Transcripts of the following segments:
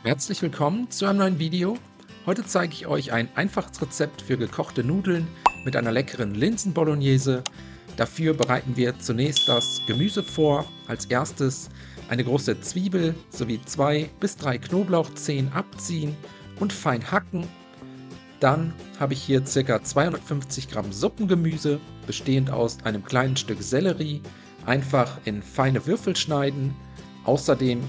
Herzlich willkommen zu einem neuen Video. Heute zeige ich euch ein einfaches Rezept für gekochte Nudeln mit einer leckeren Linsen-Bolognese. Dafür bereiten wir zunächst das Gemüse vor. Als erstes eine große Zwiebel sowie 2 bis 3 Knoblauchzehen abziehen und fein hacken. Dann habe ich hier ca. 250 Gramm Suppengemüse, bestehend aus einem kleinen Stück Sellerie, einfach in feine Würfel schneiden. Außerdem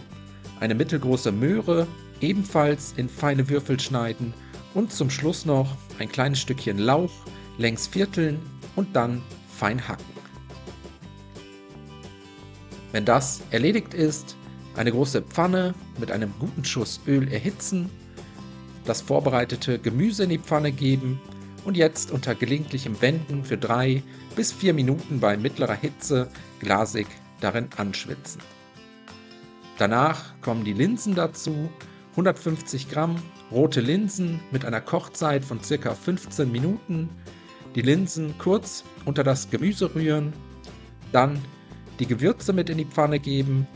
eine mittelgroße Möhre, ebenfalls in feine Würfel schneiden und zum Schluss noch ein kleines Stückchen Lauch längs vierteln und dann fein hacken. Wenn das erledigt ist, eine große Pfanne mit einem guten Schuss Öl erhitzen, das vorbereitete Gemüse in die Pfanne geben und jetzt unter gelegentlichem Wenden für 3 bis 4 Minuten bei mittlerer Hitze glasig darin anschwitzen. Danach kommen die Linsen dazu, 150 Gramm rote Linsen mit einer Kochzeit von ca. 15 Minuten, die Linsen kurz unter das Gemüse rühren, dann die Gewürze mit in die Pfanne geben,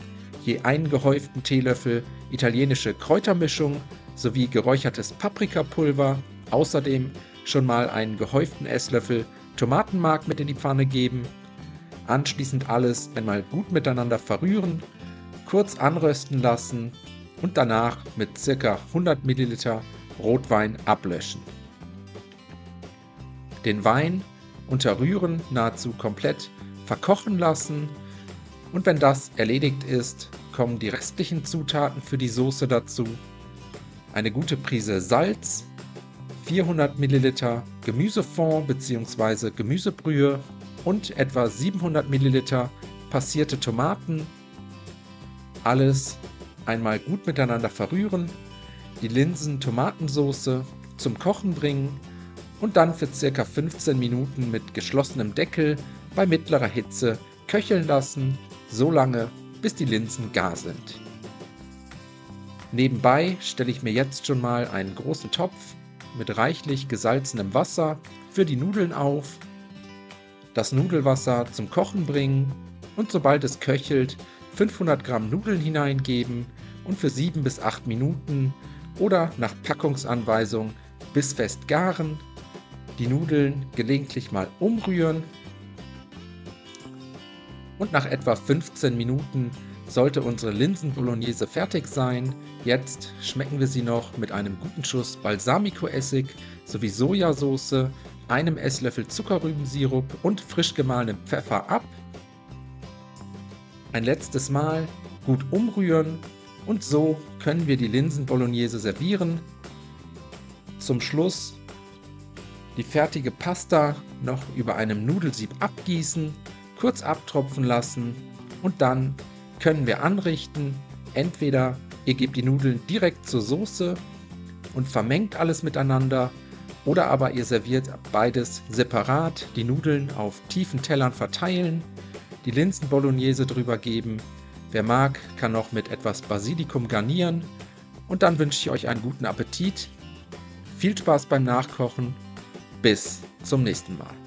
je einen gehäuften Teelöffel italienische Kräutermischung sowie geräuchertes Paprikapulver, außerdem schon mal einen gehäuften Esslöffel Tomatenmark mit in die Pfanne geben, anschließend alles einmal gut miteinander verrühren, kurz anrösten lassen und danach mit ca. 100 ml Rotwein ablöschen. Den Wein unter Rühren nahezu komplett verkochen lassen und wenn das erledigt ist, kommen die restlichen Zutaten für die Soße dazu. Eine gute Prise Salz, 400 ml Gemüsefond bzw. Gemüsebrühe und etwa 700 ml passierte Tomaten. Alles einmal gut miteinander verrühren, die Linsen-Tomatensoße zum Kochen bringen und dann für ca. 15 Minuten mit geschlossenem Deckel bei mittlerer Hitze köcheln lassen, so lange bis die Linsen gar sind. Nebenbei stelle ich mir jetzt schon mal einen großen Topf mit reichlich gesalzenem Wasser für die Nudeln auf, das Nudelwasser zum Kochen bringen und sobald es köchelt 500 Gramm Nudeln hineingeben und für 7 bis 8 Minuten oder nach Packungsanweisung bis fest garen, die Nudeln gelegentlich mal umrühren und nach etwa 15 Minuten sollte unsere Linsen-Bolognese fertig sein. Jetzt schmecken wir sie noch mit einem guten Schuss Balsamico-Essig sowie Sojasauce, einem Esslöffel Zuckerrübensirup und frisch gemahlenem Pfeffer ab. Ein letztes Mal gut umrühren und so können wir die Linsen-Bolognese servieren. Zum Schluss die fertige Pasta noch über einem Nudelsieb abgießen, kurz abtropfen lassen und dann können wir anrichten. Entweder ihr gebt die Nudeln direkt zur Soße und vermengt alles miteinander oder aber ihr serviert beides separat, die Nudeln auf tiefen Tellern verteilen, die Linsen-Bolognese drüber geben. Wer mag, kann noch mit etwas Basilikum garnieren und dann wünsche ich euch einen guten Appetit. Viel Spaß beim Nachkochen. Bis zum nächsten Mal.